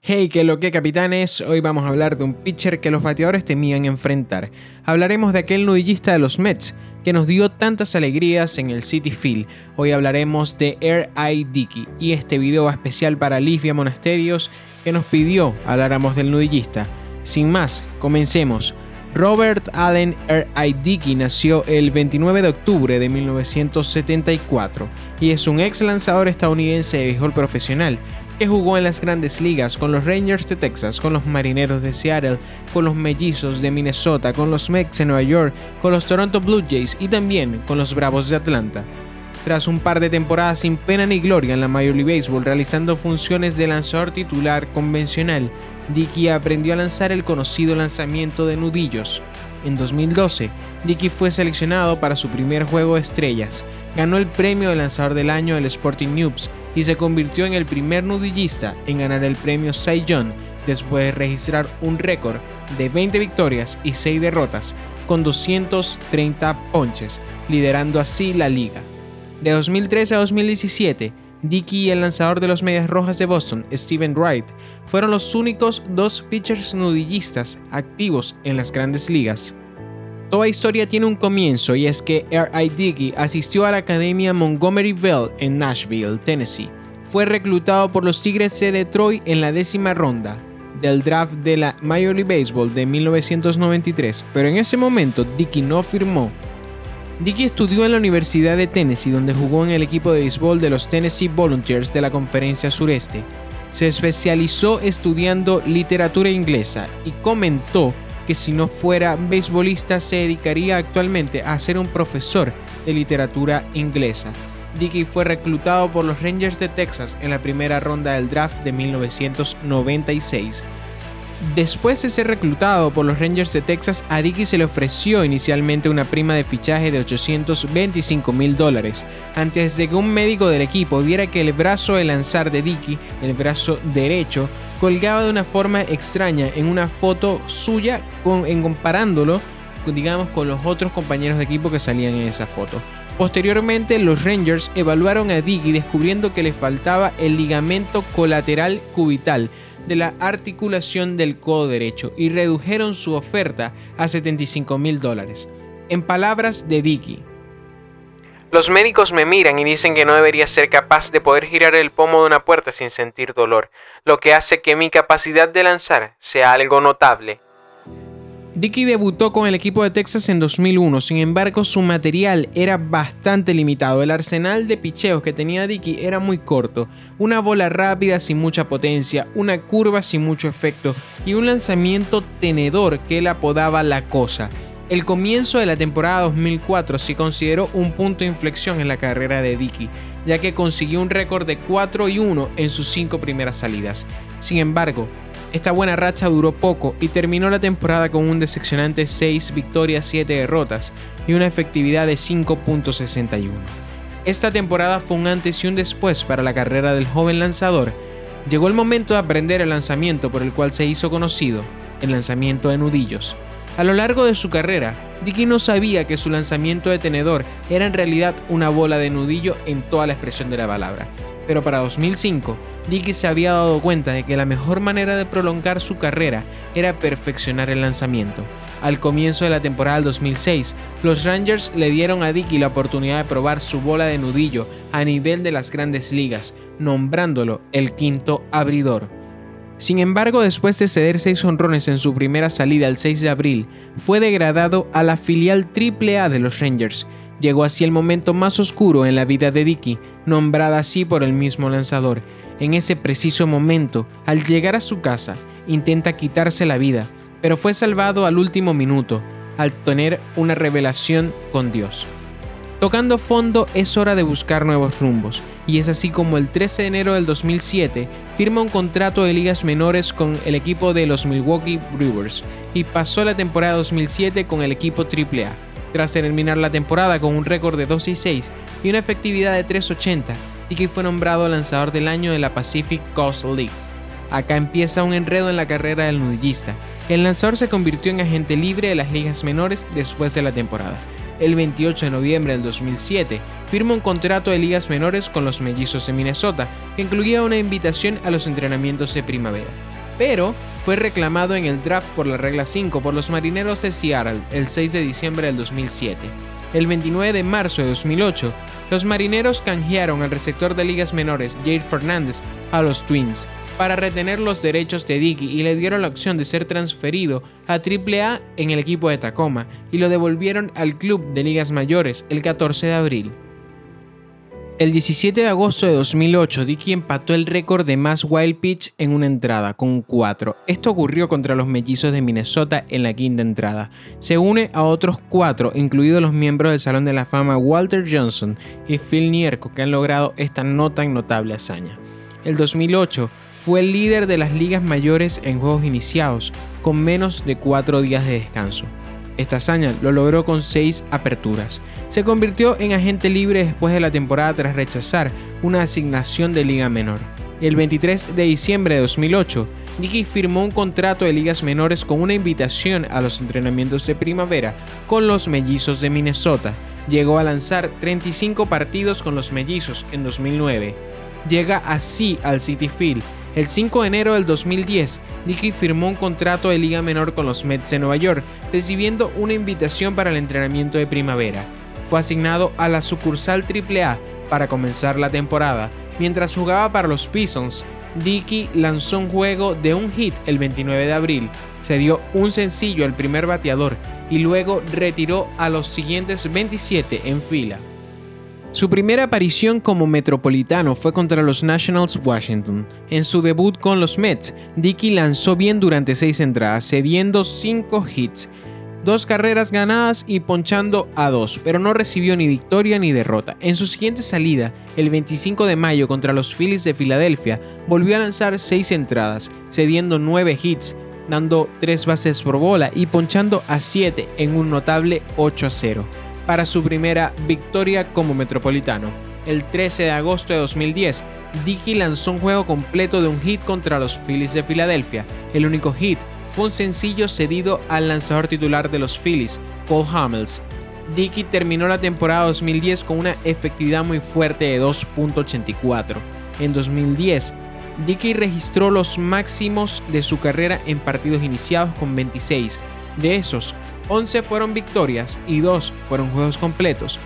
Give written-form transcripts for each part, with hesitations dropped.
Hey, ¿qué lo que, capitanes? Hoy vamos a hablar de un pitcher que los bateadores temían enfrentar. Hablaremos de aquel nudillista de los Mets que nos dio tantas alegrías en el Citi Field. Hoy hablaremos de R.I. Dickey y este video va especial para Livia Monasterios que nos pidió habláramos del nudillista. Sin más, comencemos. Robert Allen R.I. Dickey nació el 29 de octubre de 1974 y es un ex lanzador estadounidense de béisbol profesional que jugó en las grandes ligas con los Rangers de Texas, con los Marineros de Seattle, con los Mellizos de Minnesota, con los Mets de Nueva York, con los Toronto Blue Jays y también con los Bravos de Atlanta. Tras un par de temporadas sin pena ni gloria en la Major League Baseball realizando funciones de lanzador titular convencional, Dickey aprendió a lanzar el conocido lanzamiento de nudillos. En 2012, Dickey fue seleccionado para su primer juego de estrellas, ganó el premio de lanzador del año del Sporting News y se convirtió en el primer nudillista en ganar el premio Cy Young después de registrar un récord de 20 victorias y 6 derrotas con 230 ponches, liderando así la liga. De 2013 a 2017, Dickey y el lanzador de los Medias Rojas de Boston, Steven Wright, fueron los únicos dos pitchers nudillistas activos en las grandes ligas. Toda historia tiene un comienzo y es que R.I. Dickey asistió a la Academia Montgomery Bell en Nashville, Tennessee. Fue reclutado por los Tigres de Detroit en la 10ª ronda del draft de la Major League Baseball de 1993, pero en ese momento Dickey no firmó. Dickey estudió en la Universidad de Tennessee, donde jugó en el equipo de béisbol de los Tennessee Volunteers de la Conferencia Sureste. Se especializó estudiando literatura inglesa y comentó que si no fuera beisbolista se dedicaría actualmente a ser un profesor de literatura inglesa. Dickey fue reclutado por los Rangers de Texas en la primera ronda del draft de 1996. Después de ser reclutado por los Rangers de Texas, a Dickey se le ofreció inicialmente una prima de fichaje de $825,000 antes de que un médico del equipo viera que el brazo de lanzar de Dickey, el brazo derecho, colgaba de una forma extraña en una foto suya comparándolo, digamos, con los otros compañeros de equipo que salían en esa foto. Posteriormente, los Rangers evaluaron a Dickey descubriendo que le faltaba el ligamento colateral cubital de la articulación del codo derecho y redujeron su oferta a $75,000. En palabras de Dickey: "Los médicos me miran y dicen que no debería ser capaz de poder girar el pomo de una puerta sin sentir dolor, lo que hace que mi capacidad de lanzar sea algo notable". Dickey debutó con el equipo de Texas en 2001, sin embargo su material era bastante limitado. El arsenal de picheos que tenía Dickey era muy corto, una bola rápida sin mucha potencia, una curva sin mucho efecto y un lanzamiento tenedor que él apodaba La Cosa. El comienzo de la temporada 2004 se consideró un punto de inflexión en la carrera de Dickey, ya que consiguió un récord de 4-1 en sus 5 primeras salidas. Sin embargo, esta buena racha duró poco y terminó la temporada con un decepcionante 6 victorias, 7 derrotas y una efectividad de 5.61. Esta temporada fue un antes y un después para la carrera del joven lanzador. Llegó el momento de aprender el lanzamiento por el cual se hizo conocido, el lanzamiento de nudillos. A lo largo de su carrera, Dickey no sabía que su lanzamiento de tenedor era en realidad una bola de nudillo en toda la expresión de la palabra. Pero para 2005, Dickey se había dado cuenta de que la mejor manera de prolongar su carrera era perfeccionar el lanzamiento. Al comienzo de la temporada del 2006, los Rangers le dieron a Dickey la oportunidad de probar su bola de nudillo a nivel de las grandes ligas, nombrándolo el quinto abridor. Sin embargo, después de ceder 6 jonrones en su primera salida el 6 de abril, fue degradado a la filial AAA de los Rangers. Llegó así el momento más oscuro en la vida de Dickey, nombrada así por el mismo lanzador. En ese preciso momento, al llegar a su casa, intenta quitarse la vida, pero fue salvado al último minuto, al tener una revelación con Dios. Tocando fondo, es hora de buscar nuevos rumbos, y es así como el 13 de enero del 2007 firma un contrato de ligas menores con el equipo de los Milwaukee Brewers y pasó la temporada 2007 con el equipo AAA. Tras terminar la temporada con un récord de 2-6 y una efectividad de 3.80, Dickey fue nombrado lanzador del año de la Pacific Coast League. Acá empieza un enredo en la carrera del nudillista. El lanzador se convirtió en agente libre de las ligas menores después de la temporada. El 28 de noviembre del 2007 firma un contrato de ligas menores con los Mellizos de Minnesota, que incluía una invitación a los entrenamientos de primavera. pero fue reclamado en el draft por la regla 5 por los Marineros de Seattle el 6 de diciembre del 2007. El 29 de marzo de 2008, los Marineros canjearon al receptor de ligas menores Jair Fernández a los Twins para retener los derechos de Dickey y le dieron la opción de ser transferido a AAA en el equipo de Tacoma y lo devolvieron al club de ligas mayores el 14 de abril. El 17 de agosto de 2008, Dickey empató el récord de más wild pitch en una entrada, con 4. Esto ocurrió contra los Mellizos de Minnesota en la quinta entrada. Se une a otros 4, incluidos los miembros del Salón de la Fama Walter Johnson y Phil Niekro, que han logrado esta no tan notable hazaña. El 2008 fue el líder de las ligas mayores en juegos iniciados, con menos de 4 días de descanso. Esta hazaña lo logró con 6 aperturas. Se convirtió en agente libre después de la temporada tras rechazar una asignación de liga menor. El 23 de diciembre de 2008, Dickey firmó un contrato de ligas menores con una invitación a los entrenamientos de primavera con los Mellizos de Minnesota. Llegó a lanzar 35 partidos con los Mellizos en 2009. Llega así al Citi Field. El 5 de enero del 2010, Dickey firmó un contrato de liga menor con los Mets de Nueva York, recibiendo una invitación para el entrenamiento de primavera. Fue asignado a la sucursal AAA para comenzar la temporada. Mientras jugaba para los Bisons, Dickey lanzó un juego de un hit el 29 de abril, se dio un sencillo al primer bateador y luego retiró a los siguientes 27 en fila. Su primera aparición como metropolitano fue contra los Nationals Washington. En su debut con los Mets, Dickey lanzó bien durante 6 entradas, cediendo 5 hits, 2 carreras ganadas y ponchando a 2, pero no recibió ni victoria ni derrota. En su siguiente salida, el 25 de mayo contra los Phillies de Filadelfia, volvió a lanzar 6 entradas, cediendo 9 hits, dando 3 bases por bola y ponchando a 7 en un notable 8-0. Para su primera victoria como metropolitano. El 13 de agosto de 2010, Dickey lanzó un juego completo de un hit contra los Phillies de Filadelfia. El único hit fue un sencillo cedido al lanzador titular de los Phillies, Paul Hamels. Dickey terminó la temporada 2010 con una efectividad muy fuerte de 2.84. En 2010, Dickey registró los máximos de su carrera en partidos iniciados con 26. De esos, 11 fueron victorias y 2 fueron juegos completos.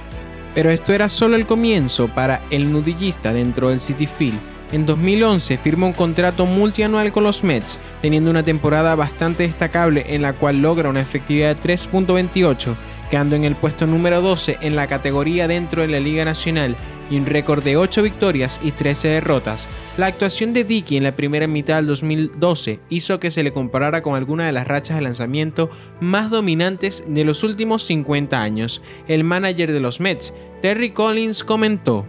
Pero esto era solo el comienzo para el nudillista dentro del Citi Field. En 2011 firmó un contrato multianual con los Mets, teniendo una temporada bastante destacable en la cual logra una efectividad de 3.28, quedando en el puesto número 12 en la categoría dentro de la Liga Nacional y un récord de 8 victorias y 13 derrotas. La actuación de Dickey en la primera mitad del 2012 hizo que se le comparara con alguna de las rachas de lanzamiento más dominantes de los últimos 50 años. El manager de los Mets, Terry Collins, comentó: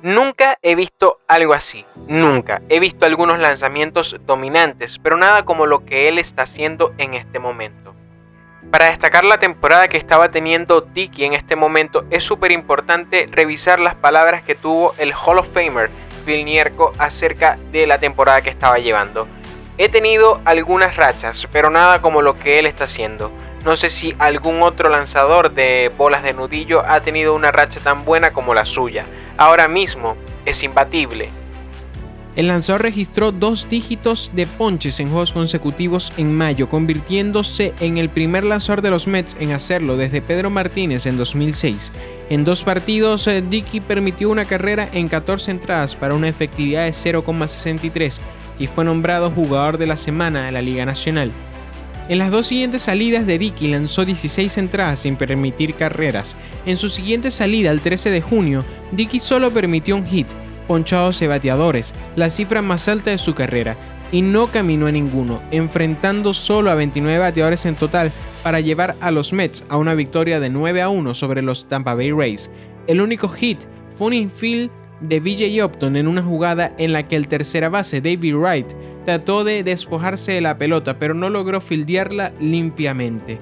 "Nunca he visto algo así, nunca. He visto algunos lanzamientos dominantes, pero nada como lo que él está haciendo en este momento". Para destacar la temporada que estaba teniendo Dickey en este momento, es súper importante revisar las palabras que tuvo el Hall of Famer Phil Niekro acerca de la temporada que estaba llevando. "He tenido algunas rachas, pero nada como lo que él está haciendo. No sé si algún otro lanzador de bolas de nudillo ha tenido una racha tan buena como la suya. Ahora mismo es imbatible". El lanzador registró 2 dígitos de ponches en juegos consecutivos en mayo, convirtiéndose en el primer lanzador de los Mets en hacerlo desde Pedro Martínez en 2006. En 2 partidos, Dickey permitió una carrera en 14 entradas para una efectividad de 0.63 y fue nombrado jugador de la semana de la Liga Nacional. En las 2 siguientes salidas de Dickey lanzó 16 entradas sin permitir carreras. En su siguiente salida, el 13 de junio, Dickey solo permitió un hit, ponchó a 12 bateadores, la cifra más alta de su carrera, y no caminó a ninguno, enfrentando solo a 29 bateadores en total para llevar a los Mets a una victoria de 9-1 sobre los Tampa Bay Rays. El único hit fue un infield de BJ Upton en una jugada en la que el tercera base David Wright trató de despojarse de la pelota, pero no logró fildearla limpiamente.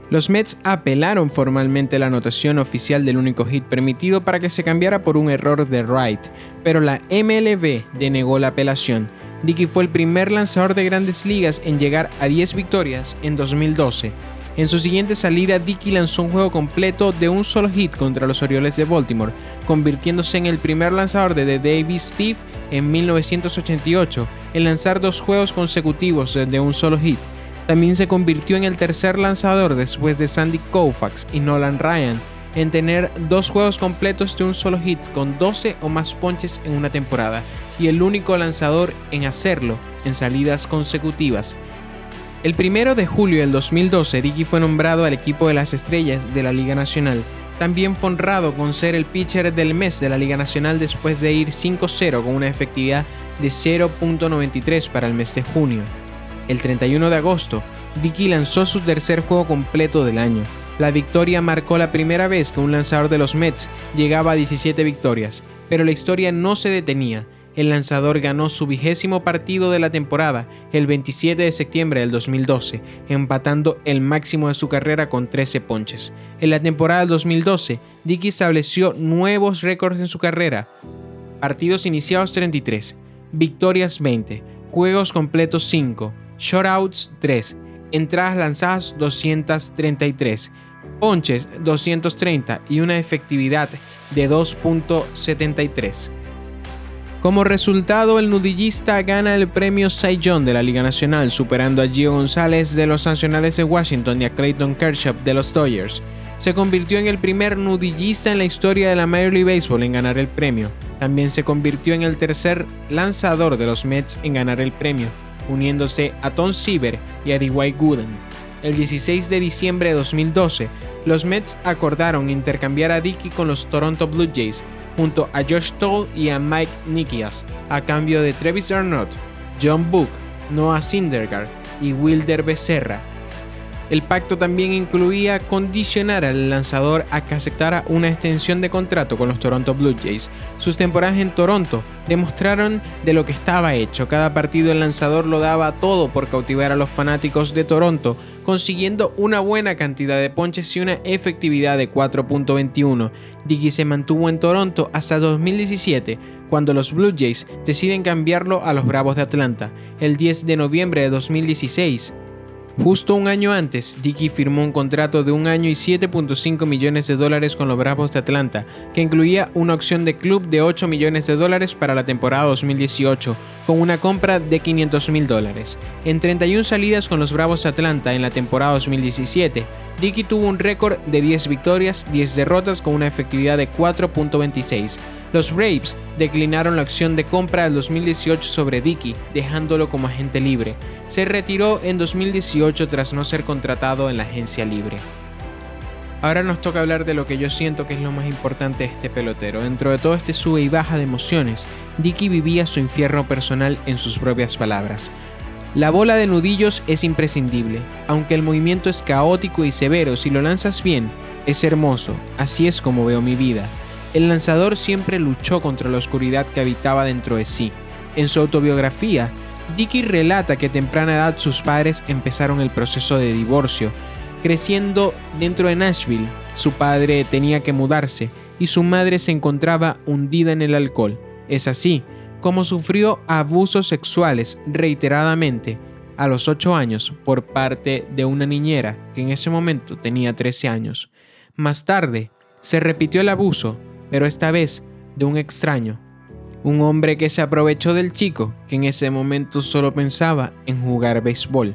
Los Mets apelaron formalmente la anotación oficial del único hit permitido para que se cambiara por un error de Wright, pero la MLB denegó la apelación. Dickey fue el primer lanzador de Grandes Ligas en llegar a 10 victorias en 2012. En su siguiente salida, Dickey lanzó un juego completo de un solo hit contra los Orioles de Baltimore, convirtiéndose en el primer lanzador desde David Steve en 1988 en lanzar 2 juegos consecutivos de un solo hit. También se convirtió en el tercer lanzador después de Sandy Koufax y Nolan Ryan en tener 2 juegos completos de un solo hit con 12 o más ponches en una temporada, y el único lanzador en hacerlo en salidas consecutivas. El 1 de julio del 2012, Dickey fue nombrado al equipo de las estrellas de la Liga Nacional. También fue honrado con ser el pitcher del mes de la Liga Nacional después de ir 5-0 con una efectividad de 0.93 para el mes de junio. El 31 de agosto, Dickey lanzó su tercer juego completo del año. La victoria marcó la primera vez que un lanzador de los Mets llegaba a 17 victorias, pero la historia no se detenía. El lanzador ganó su 20º partido de la temporada el 27 de septiembre del 2012, empatando el máximo de su carrera con 13 ponches. En la temporada del 2012, Dickey estableció nuevos récords en su carrera. Partidos iniciados 33, victorias 20, juegos completos 5, shutouts 3, entradas lanzadas 233, ponches 230 y una efectividad de 2.73. Como resultado, el nudillista gana el premio Cy Young de la Liga Nacional, superando a Gio González de los Nacionales de Washington y a Clayton Kershaw de los Dodgers. Se convirtió en el primer nudillista en la historia de la Major League Baseball en ganar el premio. También se convirtió en el tercer lanzador de los Mets en ganar el premio, uniéndose a Tom Seaver y a Dwight Gooden. El 16 de diciembre de 2012, los Mets acordaron intercambiar a Dickey con los Toronto Blue Jays, junto a Josh Toll y a Mike Nikias, a cambio de Travis Arnott, John Book, Noah Syndergaard y Wilder Becerra. El pacto también incluía condicionar al lanzador a que aceptara una extensión de contrato con los Toronto Blue Jays. Sus temporadas en Toronto demostraron de lo que estaba hecho. Cada partido el lanzador lo daba todo por cautivar a los fanáticos de Toronto, consiguiendo una buena cantidad de ponches y una efectividad de 4.21. Dickey se mantuvo en Toronto hasta 2017, cuando los Blue Jays deciden cambiarlo a los Bravos de Atlanta. El 10 de noviembre de 2016, justo un año antes, Dickey firmó un contrato de 1 año y $7.5 millones con los Bravos de Atlanta, que incluía una opción de club de $8 millones para la temporada 2018, con una compra de $500,000. En 31 salidas con los Bravos de Atlanta en la temporada 2017, Dickey tuvo un récord de 10 victorias, 10 derrotas con una efectividad de 4.26. Los Braves declinaron la opción de compra del 2018 sobre Dickey, dejándolo como agente libre. Se retiró en 2018 tras no ser contratado en la agencia libre. Ahora nos toca hablar de lo que yo siento que es lo más importante de este pelotero. Dentro de todo este sube y baja de emociones, Dickey vivía su infierno personal en sus propias palabras. La bola de nudillos es imprescindible, aunque el movimiento es caótico y severo. Si lo lanzas bien, es hermoso, así es como veo mi vida. El lanzador siempre luchó contra la oscuridad que habitaba dentro de sí. En su autobiografía, Dickey relata que a temprana edad sus padres empezaron el proceso de divorcio. Creciendo dentro de Nashville, su padre tenía que mudarse y su madre se encontraba hundida en el alcohol. Es así como sufrió abusos sexuales reiteradamente a los 8 años por parte de una niñera que en ese momento tenía 13 años. Más tarde, se repitió el abuso, pero esta vez de un extraño. Un hombre que se aprovechó del chico, que en ese momento solo pensaba en jugar béisbol.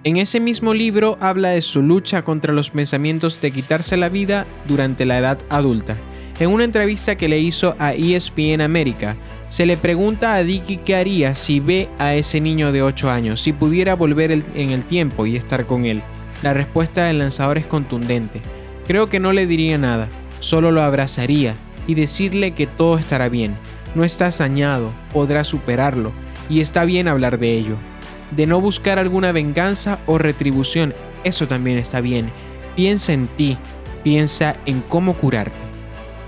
En ese mismo libro habla de su lucha contra los pensamientos de quitarse la vida durante la edad adulta. En una entrevista que le hizo a ESPN América, se le pregunta a Dickey qué haría si ve a ese niño de 8 años, si pudiera volver en el tiempo y estar con él. La respuesta del lanzador es contundente. Creo que no le diría nada, solo lo abrazaría y decirle que todo estará bien. No estás dañado, podrás superarlo, y está bien hablar de ello. De no buscar alguna venganza o retribución, eso también está bien. Piensa en ti, piensa en cómo curarte.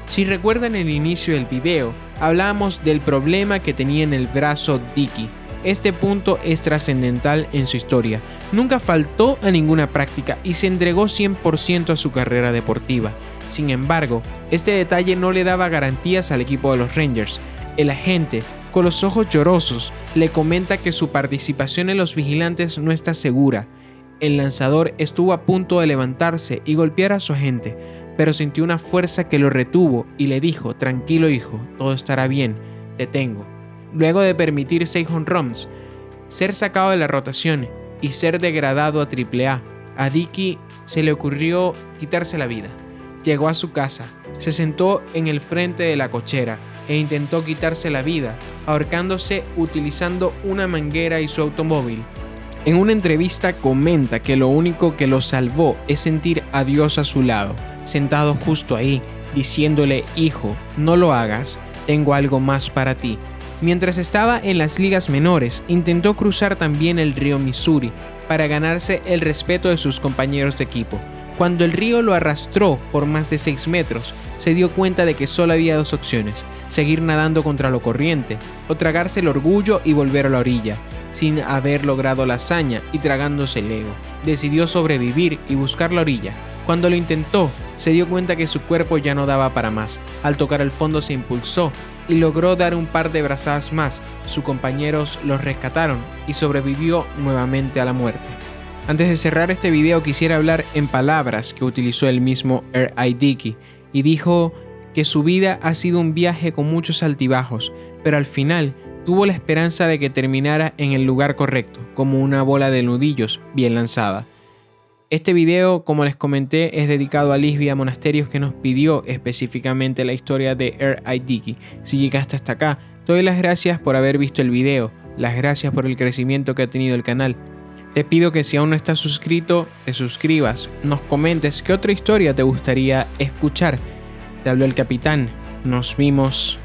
Si recuerdan el inicio del video, hablábamos del problema que tenía en el brazo Dickey. Este punto es trascendental en su historia. Nunca faltó a ninguna práctica y se entregó 100% a su carrera deportiva. Sin embargo, este detalle no le daba garantías al equipo de los Rangers. El agente, con los ojos llorosos, le comenta que su participación en los Vigilantes no está segura. El lanzador estuvo a punto de levantarse y golpear a su agente, pero sintió una fuerza que lo retuvo y le dijo: tranquilo hijo, todo estará bien, te tengo. Luego de permitir 6 jonrones, ser sacado de la rotación y ser degradado a AAA, a Dickey se le ocurrió quitarse la vida. Llegó a su casa, se sentó en el frente de la cochera e intentó quitarse la vida, ahorcándose utilizando una manguera y su automóvil. En una entrevista comenta que lo único que lo salvó es sentir a Dios a su lado, sentado justo ahí, diciéndole: hijo, no lo hagas, tengo algo más para ti. Mientras estaba en las ligas menores, intentó cruzar también el río Missouri para ganarse el respeto de sus compañeros de equipo. Cuando el río lo arrastró por más de 6 metros, se dio cuenta de que solo había 2 opciones: seguir nadando contra lo corriente o tragarse el orgullo y volver a la orilla, sin haber logrado la hazaña y tragándose el ego. Decidió sobrevivir y buscar la orilla. Cuando lo intentó, se dio cuenta que su cuerpo ya no daba para más. Al tocar el fondo se impulsó y logró dar un par de brazadas más. Sus compañeros los rescataron y sobrevivió nuevamente a la muerte. Antes de cerrar este video quisiera hablar en palabras que utilizó el mismo R.I. Dickey, y dijo que su vida ha sido un viaje con muchos altibajos, pero al final tuvo la esperanza de que terminara en el lugar correcto, como una bola de nudillos bien lanzada. Este video, como les comenté, es dedicado a Lisbia Monasterios, que nos pidió específicamente la historia de R.I. Dickey. Si llegaste hasta acá, te doy las gracias por haber visto el video, las gracias por el crecimiento que ha tenido el canal. Te pido que si aún no estás suscrito, te suscribas, nos comentes qué otra historia te gustaría escuchar. Te habló el capitán, nos vimos